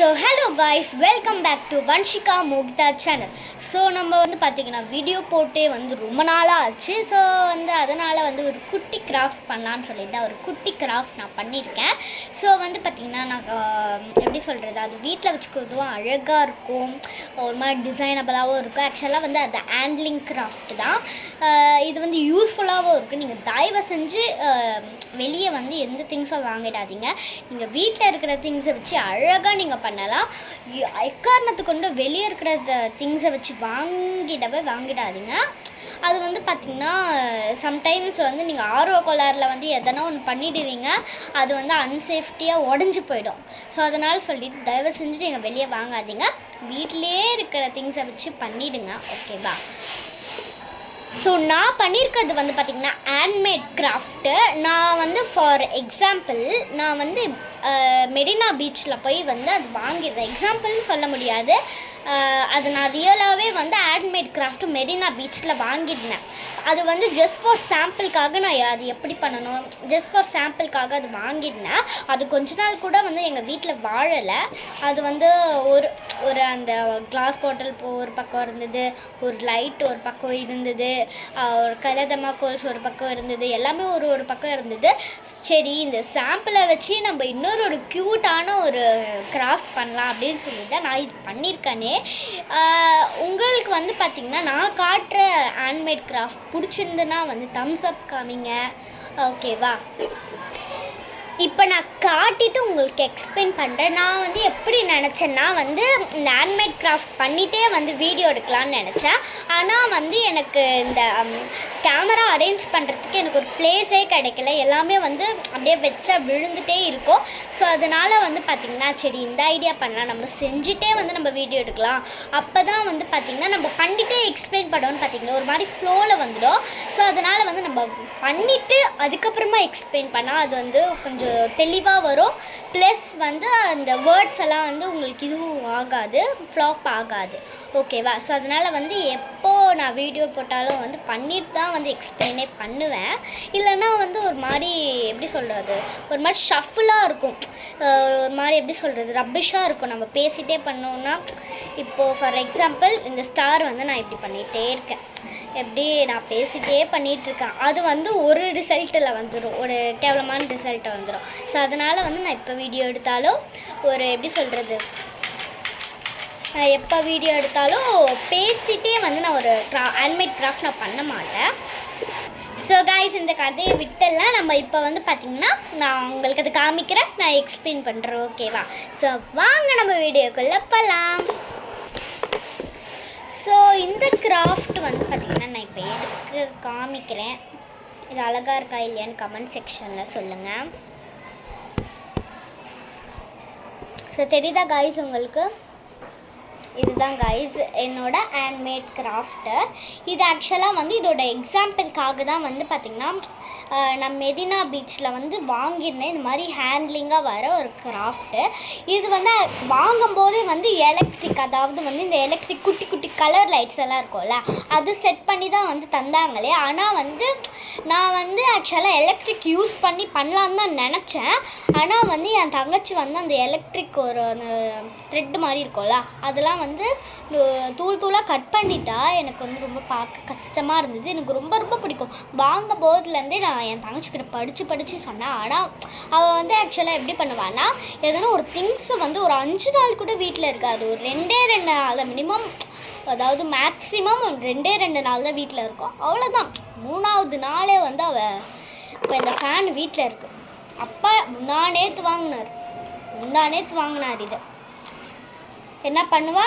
So hello guys, welcome back to Vanshika Mogita channel. So நம்ம பாத்தீங்கன்னா video போட்டே ரொம்ப நாளா ஆச்சு. ஸோ அதனால் ஒரு குட்டி கிராஃப்ட் பண்ணலான்னு சொல்லிட்டு ஒரு குட்டி கிராஃப்ட் நான் பண்ணியிருக்கேன். ஸோ பார்த்தீங்கன்னா நான் எப்படி சொல்கிறது, அது வீட்டில் வச்சுக்கிறதும் அழகாக இருக்கும், ஒரு மாதிரி டிசைனபிளாகவும் இருக்கும். ஆக்சுவலாக அது ஹேண்ட்லிங் கிராஃப்ட் தான். இது யூஸ்ஃபுல்லாகவும் இருக்குது. நீங்கள் தயவு செஞ்சு வெளியே எந்த திங்ஸும் வாங்கிடாதீங்க. நீங்கள் வீட்டில் இருக்கிற திங்ஸை வச்சு அழகாக நீங்கள் பண்ணலாம். எக்காரணத்துக்கு கொண்டு வெளியே இருக்கிற திங்ஸை வச்சு வாங்கிடாதீங்க. அது பார்த்திங்கன்னா சம்டைம்ஸ் நீங்கள் ஆர்வ கோளாறில் எதனா ஒன்று பண்ணிவிடுவீங்க, அது அன்சேஃப்டியாக உடஞ்சி போயிடும். ஸோ அதனால் சொல்லிட்டு தயவு செஞ்சு நீங்கள் வெளியே வாங்காதீங்க, வீட்டிலே இருக்கிற திங்ஸை வச்சு பண்ணிவிடுங்க. ஓகேவா? ஸோ நான் பண்ணியிருக்கிறது பார்த்திங்கன்னா ஹேண்ட்மேட் கிராஃப்ட்டு. நான் ஃபார் எக்ஸாம்பிள் நான் மெரினா பீச்சில் போய் அது வாங்கிடுறேன். எக்ஸாம்பிள்னு சொல்ல முடியாது, அது நான் ரியலாகவே ஹேண்ட்மேட் கிராஃப்ட்டு மெரினா பீச்சில் வாங்கியிருந்தேன். அது ஜஸ்ட் ஃபார் சாம்பிளுக்காக நான் அது எப்படி பண்ணணும், ஜஸ்ட் ஃபார் சாம்பிளுக்காக அது வாங்கியிருந்தேன். அது கொஞ்ச நாள் கூட எங்கள் வீட்டில் வாழலை. அது ஒரு ஒரு அந்த கிளாஸ் பாட்டில் ஒரு பக்கம் இருந்தது, ஒரு லைட் ஒரு பக்கம் இருந்தது, ஒரு கலதமா கோல்ஸ் ஒரு பக்கம் இருந்தது, எல்லாமே ஒரு பக்கம் இருந்தது. சரி, இந்த சாம்பிளை வச்சு நம்ம இன்னொரு க்யூட்டான ஒரு கிராஃப்ட் பண்ணலாம் அப்படின்னு சொல்லிட்டு நான் இது பண்ணியிருக்கேனே. உங்களுக்கு பார்த்திங்கன்னா நான் காட்டுற ஹேண்ட்மேட் கிராஃப்ட் பிடிச்சிருந்துன்னா தம்ஸ் அப் காமிங்க. ஓகேவா? இப்போ நான் காட்டிட்டு உங்களுக்கு எக்ஸ்பிளைன் பண்ணுறேன். நான் எப்படி நினச்சேன்னா இந்த ஹேண்ட்மேட் கிராஃப்ட் பண்ணிகிட்டே வீடியோ எடுக்கலான்னு நினச்சேன். ஆனால் எனக்கு இந்த கேமரா அரேஞ்ச் பண்ணுறதுக்கு எனக்கு ஒரு ப்ளேஸே கிடைக்கல. எல்லாமே அப்படியே வச்சா விழுந்துகிட்டே இருக்கும். ஸோ அதனால் பார்த்திங்கன்னா சரி, இந்த ஐடியா பண்ணலாம், நம்ம செஞ்சுட்டே நம்ம வீடியோ எடுக்கலாம். அப்போ தான் பார்த்திங்கன்னா நம்ம பண்ணிகிட்டே எக்ஸ்பிளைன் பண்ணோன்னு பார்த்திங்கன்னா ஒரு மாதிரி ஃப்ளோவில் வந்துடும். ஸோ அதனால் நம்ம பண்ணிவிட்டு அதுக்கப்புறமா எக்ஸ்பிளைன் பண்ணால் அது கொஞ்சம் தெளிவாக வரும். ப்ளஸ் அந்த வேர்ட்ஸ் எல்லாம் உங்களுக்கு இதுவும் ஆகாது, ஃப்ளாப் ஆகாது. ஓகேவா? ஸோ அதனால் எப்போ நான் வீடியோ போட்டாலும் பண்ணிட்டு தான் எக்ஸ்பிளைனே பண்ணுவேன். இல்லைன்னா ஒரு மாதிரி எப்படி சொல்கிறது, ஒரு மாதிரி ஷஃபிளாக இருக்கும், ஒரு மாதிரி எப்படி சொல்கிறது, ரப்பிஷாக இருக்கும் நம்ம பேசிகிட்டே பண்ணோன்னா. இப்போது ஃபார் எக்ஸாம்பிள் இந்த ஸ்டார் நான் இப்படி பண்ணிகிட்டே இருக்கேன், எப்படி நான் பேசிகிட்டே பண்ணிகிட்ருக்கேன், அது ஒரு ரிசல்ட்டில் வந்துடும், ஒரு கேவலமான ரிசல்ட்டை வந்துடும். ஸோ அதனால் நான் இப்போ வீடியோ எடுத்தாலும் ஒரு எப்படி சொல்கிறது, எப்போ வீடியோ எடுத்தாலும் பேசிகிட்டே நான் ஒரு ஹேண்ட்மேட் கிராஃப்ட் நான் பண்ண மாட்டேன். ஸோ காய்ஸ், இந்த கதையை விட்டெல்லாம் நம்ம இப்போ பார்த்திங்கன்னா நான் உங்களுக்கு அதை காமிக்கிறேன், நான் எக்ஸ்பிளைன் பண்ணுறேன். ஓகேவா? ஸோ வாங்க நம்ம வீடியோக்குள்ளே போகலாம். ஸோ இந்த கிராஃப்ட் பார்த்திங்கன்னா நான் இப்போ எடுத்து காமிக்கிறேன். இது அழகாக இருக்கா இல்லையான்னு கமெண்ட் செக்ஷனில் சொல்லுங்கள். ஸோ தெரியுதா காய்ஸ் உங்களுக்கு? இதுதான் காய்ஸ் என்னோட ஹேண்ட்மேட் கிராஃப்ட்டு. இது ஆக்சுவலாக இதோட எக்ஸாம்பிளுக்காக தான் பார்த்திங்கன்னா நான் மெரினா பீச்சில் வாங்கியிருந்தேன். இந்த மாதிரி ஹேண்ட்லிங்காக வர ஒரு கிராஃப்ட்டு. இது வாங்கும்போதே எலக்ட்ரிக், அதாவது இந்த எலக்ட்ரிக் குட்டி குட்டி கலர் லைட்ஸ் எல்லாம் இருக்கும்ல, அது செட் பண்ணி தான் தந்தாங்களே. ஆனால் நான் ஆக்சுவலாக எலக்ட்ரிக் யூஸ் பண்ணலான்னு தான் நினச்சேன். ஆனால் என் தங்கச்சி அந்த எலக்ட்ரிக் ஒரு அந்த த்ரெட் மாதிரி இருக்கும்ல, அதெல்லாம் தூள் தூளாக கட் பண்ணிட்டா. எனக்கு ரொம்ப பார்க்க கஷ்டமாக இருந்தது. எனக்கு ரொம்ப ரொம்ப பிடிக்கும். வாங்க போதுலேருந்தே நான் என் தங்கச்சிக்கிட்ட படித்து சொன்னேன். ஆனால் அவள் ஆக்சுவலாக எப்படி பண்ணுவான்னா, எதனா ஒரு திங்ஸ் ஒரு 5 நாள் கூட வீட்டில் இருக்காது, ஒரு 2 நாள் மினிமம், அதாவது மேக்ஸிமம் 2 நாள் தான் வீட்டில் இருக்கும், அவ்வளோதான். 3ஆவது நாளே அவள் இப்போ இந்த ஃபேன் வீட்டில் இருக்குது. அப்பா முந்தானேத்து வாங்கினார். இது என்ன பண்ணுவா,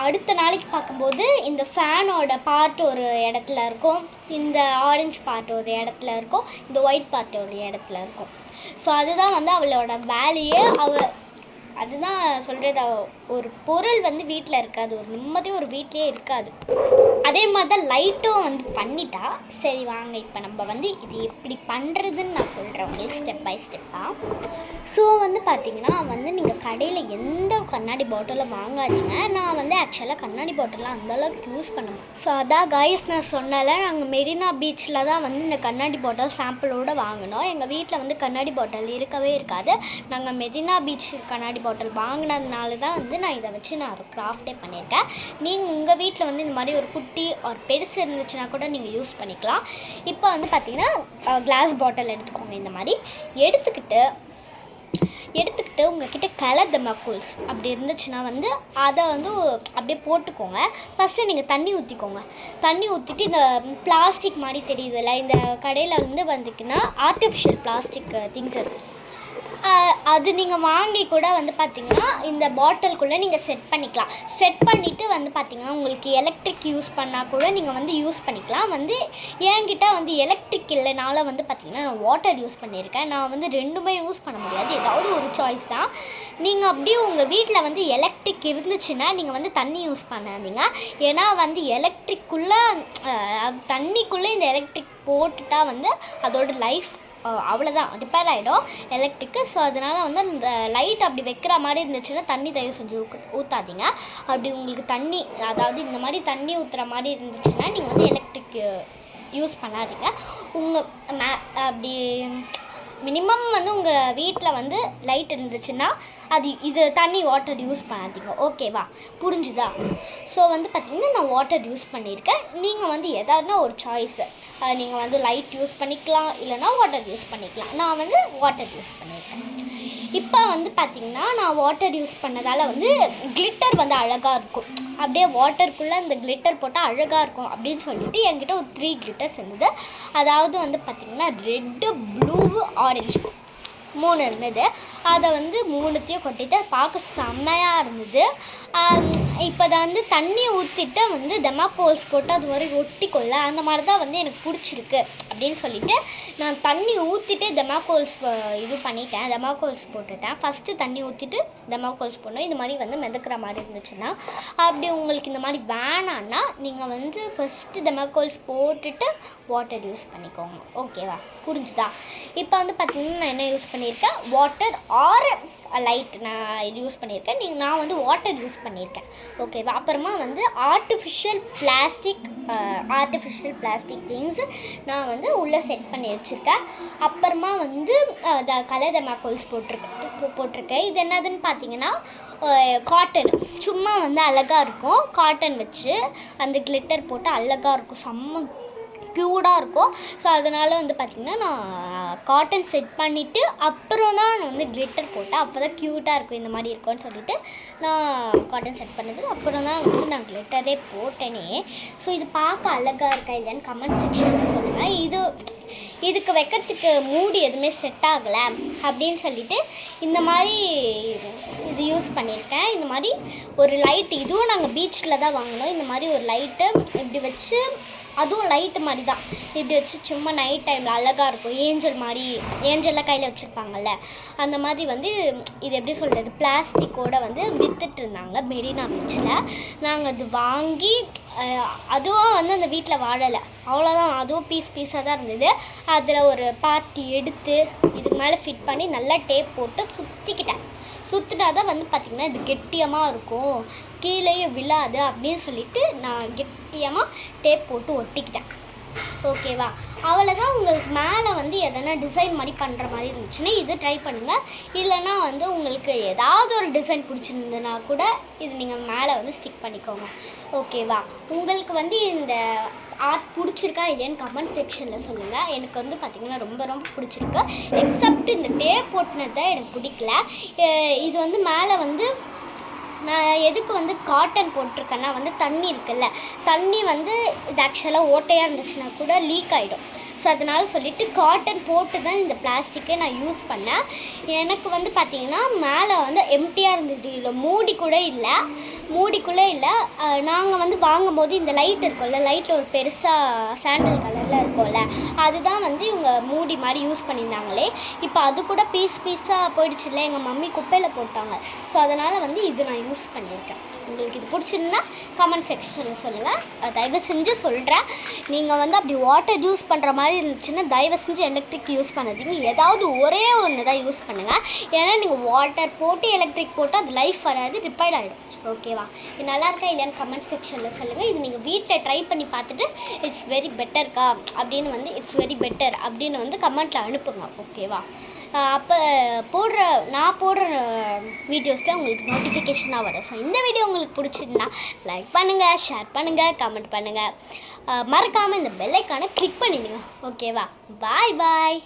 அடுத்த நாளைக்கு பார்க்கும்போது இந்த ஃபேனோட பார்ட் ஒரு இடத்துல இருக்கும், இந்த ஆரஞ்சு பார்ட் ஒரு இடத்துல இருக்கும், இந்த ஒயிட் பார்ட் ஒரு இடத்துல இருக்கும். ஸோ அதுதான் அவளோட வேலையே. அதுதான் சொல்கிறது, ஒரு பொருள் வீட்டில் இருக்காது, ஒரு நிம்மதியும் ஒரு வீட்லேயே இருக்காது. அதே மாதிரி தான் லைட்டும் பண்ணிட்டா. சரி வாங்க, இப்போ நம்ம இது எப்படி பண்ணுறதுன்னு நான் சொல்கிறேன் உங்களுக்கு ஸ்டெப் பை ஸ்டெப்பாக. ஸோ பார்த்தீங்கன்னா நீங்கள் கடையில் எந்த கண்ணாடி பாட்டிலில் வாங்காதீங்க. நான் ஆக்சுவலாக கண்ணாடி பாட்டிலாம் அந்தளவுக்கு யூஸ் பண்ண மாட்டேன். ஸோ அதான் காய்ஸ், நான் சொன்னால நாங்கள் மெரினா பீச்சில் தான் இந்த கண்ணாடி பாட்டில் சாம்பிளோடு வாங்கினோம். எங்கள் வீட்டில் கண்ணாடி பாட்டில் இருக்கவே இருக்காது. நாங்கள் மெரினா பீச் கண்ணாடி பாட்டில் வாங்கின பண்ணதுனால தான் வந்து நான் இதை வச்சு நான் ஒரு கிராஃப்டே பண்ணியிருக்கேன். நீங்கள் உங்கள் வீட்டில் வந்து இந்த மாதிரி ஒரு குட்டி ஒரு பெருசு இருந்துச்சுன்னா கூட நீங்கள் யூஸ் பண்ணிக்கலாம். இப்போ வந்து பார்த்திங்கன்னா கிளாஸ் பாட்டில் எடுத்துக்கோங்க. இந்த மாதிரி எடுத்துக்கிட்டு உங்கள்கிட்ட கலர் தமாக்கூல்ஸ் அப்படி இருந்துச்சுன்னா வந்து அதை வந்து அப்படியே போட்டுக்கோங்க. ஃபஸ்ட்டு நீங்கள் தண்ணி ஊற்றிக்கோங்க. தண்ணி ஊற்றிட்டு இந்த பிளாஸ்டிக் மாதிரி தெரியுதுல்ல, இந்த கடையில் வந்து வந்துக்குன்னா ஆர்டிஃபிஷியல் பிளாஸ்டிக் திங்ஸ் அது நீங்கள் வாங்கி கூட வந்து பார்த்திங்கன்னா இந்த பாட்டிலுக்குள்ளே நீங்கள் செட் பண்ணிக்கலாம். செட் பண்ணிவிட்டு வந்து பார்த்திங்கன்னா உங்களுக்கு எலக்ட்ரிக் யூஸ் பண்ணால் கூட நீங்கள் வந்து யூஸ் பண்ணிக்கலாம். வந்து என்கிட்ட வந்து எலக்ட்ரிக் இல்லைனால வந்து பார்த்திங்கன்னா நான் வாட்டர் யூஸ் பண்ணியிருக்கேன். நான் வந்து ரெண்டுமே யூஸ் பண்ண முடியாது, ஏதாவது ஒரு சாய்ஸ் தான். நீங்கள் அப்படியே உங்கள் வீட்டில் வந்து எலக்ட்ரிக் இருந்துச்சுன்னா நீங்கள் வந்து தண்ணி யூஸ் பண்ணாதீங்க. ஏன்னா வந்து எலக்ட்ரிக்குள்ளே தண்ணிக்குள்ளே இந்த எலக்ட்ரிக் போட்டுட்டா வந்து அதோட லைஃப் அவ்வளோதான், ரிப்பேர் ஆகிடும் எலக்ட்ரிக்கு. ஸோ அதனால் வந்து இந்த லைட் அப்படி வைக்கிற மாதிரி இருந்துச்சுன்னா தண்ணி தயவு செஞ்சு ஊற்றாதீங்க. அப்படி உங்களுக்கு தண்ணி, அதாவது இந்த மாதிரி தண்ணி ஊற்றுற மாதிரி இருந்துச்சுன்னா நீங்கள் வந்து எலக்ட்ரிக் யூஸ் பண்ணாதீங்க. அப்படி மினிமம் வந்து உங்கள் வீட்டில் வந்து லைட் இருந்துச்சுன்னா இது தண்ணி வாட்டர் யூஸ் பண்ணாதீங்க. ஓகேவா, புரிஞ்சுதா? ஸோ வந்து பார்த்திங்கன்னா நான் வாட்டர் யூஸ் பண்ணியிருக்கேன். நீங்கள் வந்து எதாவதுனா ஒரு சாய்ஸு, நீங்கள் வந்து லைட் யூஸ் பண்ணிக்கலாம், இல்லைனா வாட்டர் யூஸ் பண்ணிக்கலாம். நான் வந்து வாட்டர் யூஸ் பண்ணியிருக்கேன். இப்போ வந்து பார்த்திங்கன்னா நான் வாட்டர் யூஸ் பண்ணதால் வந்து கிளிட்டர் வந்து அழகாக இருக்கும். அப்படியே வாட்டருக்குள்ளே இந்த கிளிட்டர் போட்டால் அழகாக இருக்கும் அப்படின்னு சொல்லிட்டு என்கிட்ட ஒரு 3 கிளிட்டர்ஸ் இருந்தது. அதாவது வந்து பார்த்திங்கன்னா ரெட்டு, ப்ளூ, ஆரஞ்சு 3 இருந்தது. அதை வந்து 3த்தையும் கொட்டிட்டு பார்க்க செம்மையாக இருந்தது. இப்போ அதை வந்து தண்ணி ஊற்றிட்டு வந்து தெர்மாக்கோல்ஸ் போட்டு அது மாதிரி ஒட்டிக்கொள்ள அந்த மாதிரி தான் வந்து எனக்கு பிடிச்சிருக்கு அப்படின்னு சொல்லிவிட்டு நான் தண்ணி ஊற்றிட்டு தெர்மாக்கோல்ஸ் தெர்மாக்கோல்ஸ் போட்டுட்டேன். ஃபஸ்ட்டு தண்ணி ஊற்றிட்டு தெர்மாக்கோல்ஸ் போடணும். இந்த மாதிரி வந்து மிதக்கிற மாதிரி இருந்துச்சுன்னா, அப்படி உங்களுக்கு இந்த மாதிரி வேணான்னா நீங்கள் வந்து ஃபஸ்ட்டு தெர்மாக்கோல்ஸ் போட்டுட்டு வாட்டர் யூஸ் பண்ணிக்கோங்க. ஓகேவா, புரிஞ்சுதா? இப்போ வந்து பார்த்திங்கன்னா நான் என்ன யூஸ் பண்ணியிருக்கேன், வாட்டர் ஆர் லைட் நான் இது யூஸ் பண்ணியிருக்கேன். நான் வந்து வாட்டர் யூஸ் பண்ணியிருக்கேன். ஓகேவா. அப்புறமா வந்து ஆர்டிஃபிஷியல் பிளாஸ்டிக் திங்ஸ் நான் வந்து உள்ளே செட் பண்ணி வச்சுருக்கேன். அப்புறமா வந்து கலர் தெர்மாக்கோல்ஸ் போட்டிருக்கேன். இது என்னதுன்னு பார்த்தீங்கன்னா காட்டன், சும்மா வந்து அழகாக இருக்கும். காட்டன் வச்சு அந்த கிளிட்டர் போட்டு அழகாக இருக்கும், செம்ம க்யூட்டாக இருக்கும். ஸோ அதனால் வந்து பார்த்திங்கன்னா நான் காட்டன் செட் பண்ணிவிட்டு அப்புறம் தான் நான் வந்து கிளிட்டர் போட்டேன். அப்போ தான் க்யூட்டாக இருக்கும், இந்த மாதிரி இருக்கும்னு சொல்லிவிட்டு நான் காட்டன் செட் பண்ணது. அப்புறம் தான் வந்து நான் கிளிட்டரே போட்டேனே. ஸோ இது பார்க்க அழகாக இருக்கா இல்லைன்னு கமெண்ட் செக்ஷனில் சொல்லுங்கள். இதுக்கு வைக்கிறதுக்கு மூடி எதுவுமே செட் ஆகலை அப்படின்னு சொல்லிவிட்டு இந்த மாதிரி இது யூஸ் பண்ணியிருக்கேன். இந்த மாதிரி ஒரு லைட், இதுவும் நாங்கள் பீச்சில் தான் வாங்கினோம். இந்த மாதிரி ஒரு லைட்டு இப்படி வச்சு, அதுவும் லைட்டு மாதிரி தான், இப்படி வச்சு சும்மா நைட் டைமில் அழகாக இருக்கும். ஏஞ்சல்லாம் கையில் வச்சுருப்பாங்கல்ல, அந்த மாதிரி வந்து இது எப்படி சொல்கிறது, பிளாஸ்டிக்கோடு வந்து விற்றுட்டு இருந்தாங்க மெரினா பீச்சில். நாங்கள் அது வாங்கி அதுவும் வந்து அந்த வீட்டில் வாழலை, அவ்வளோதான். அதுவும் பீஸாக தான் இருந்தது. அதில் ஒரு பார்ட்டி எடுத்து இதுக்கு மேலே ஃபிட் பண்ணி நல்லா டேப் போட்டு சுற்றினா தான் வந்து பார்த்திங்கன்னா இது கெட்டியமாக இருக்கும், கீழேயே விழாது அப்படின்னு சொல்லிட்டு நான் கெட்டியமாக டேப் போட்டு ஒட்டிக்கிட்டேன். ஓகேவா, அவ்வளோதான். உங்களுக்கு மேலே வந்து எதனா டிசைன் மாதிரி பண்ணுற மாதிரி இருந்துச்சுன்னா இது ட்ரை பண்ணுங்கள். இல்லைனா வந்து உங்களுக்கு ஏதாவது ஒரு டிசைன் பிடிச்சிருந்ததுன்னா கூட இது நீங்கள் மேலே வந்து ஸ்டிக் பண்ணிக்கோங்க. ஓகேவா, உங்களுக்கு வந்து இந்த ஆர்ட் பிடிச்சிருக்கா இல்லையான்னு கமெண்ட் செக்ஷனில் சொல்லுங்கள். எனக்கு வந்து பார்த்திங்கன்னா ரொம்ப பிடிச்சிருக்கு. எக்ஸப்ட் இந்த டேப் போட்டினதை எனக்கு பிடிக்கல. இது வந்து மேலே வந்து நான் எதுக்கு வந்து காட்டன் போட்டிருக்கேன்னா வந்து தண்ணி இருக்குல்ல, தண்ணி வந்து இது ஆக்சுவலாக ஓட்டையாக இருந்துச்சுன்னா கூட லீக் ஆகிடும். ஸோ அதனால் சொல்லிவிட்டு காட்டன் போட்டு தான் இந்த பிளாஸ்டிக்கே நான் யூஸ் பண்ணேன். எனக்கு வந்து பார்த்திங்கன்னா மேலே வந்து எம்டியாக இருந்தது, இல்லை மூடிக்குள்ளே இல்லை. நாங்கள் வந்து வாங்கும்போது இந்த லைட் இருக்கும்ல, லைட்டில் ஒரு பெருசாக சாண்டல் கலரில் இருக்கும்ல, அதுதான் வந்து இவங்க மூடி மாதிரி யூஸ் பண்ணியிருந்தாங்களே. இப்போ அது கூட பீஸாக போயிடுச்சுல்ல, எங்கள் மம்மி குப்பையில் போட்டாங்க. ஸோ அதனால் வந்து இது நான் யூஸ் பண்ணியிருக்கேன். உங்களுக்கு இது பிடிச்சிருந்தா கமெண்ட் செக்ஷனில் சொல்லுங்கள். தயவு செஞ்சு சொல்கிறேன், நீங்கள் வந்து அப்படி வாட்டர் யூஸ் பண்ணுற மாதிரி இருந்துச்சுன்னா தயவு செஞ்சு எலக்ட்ரிக் யூஸ் பண்ணாதீங்க. ஏதாவது ஒரே ஒன்று தான் யூஸ் பண்ணுங்கள். ஏன்னா நீங்கள் வாட்டர் போட்டு எலக்ட்ரிக் போட்டு அது லைஃப் வராது, ரிப்பேர் ஆகிடும். ஓகேவா, இது நல்லா இருக்கா இல்லையான்னு கமெண்ட் செக்ஷனில் சொல்லுங்கள். இது நீங்கள் வீட்டில் ட்ரை பண்ணி பார்த்துட்டு இட்ஸ் வெரி பெட்டர்க்கா அப்படின்னு வந்து இட்ஸ் வெரி பெட்டர் அப்படின்னு வந்து கமெண்ட்டில் அனுப்புங்க. ஓகேவா, அப்போ நான் போடுற வீடியோஸ்க்கு உங்களுக்கு நோட்டிஃபிகேஷனாக வரும். ஸோ இந்த வீடியோ உங்களுக்கு பிடிச்சிருந்தா லைக் பண்ணுங்கள், ஷேர் பண்ணுங்கள், கமெண்ட் பண்ணுங்கள். மறக்காமல் இந்த பெல் ஐக்கானை கிளிக் பண்ணிடுங்க. ஓகேவா? பாய் பாய்.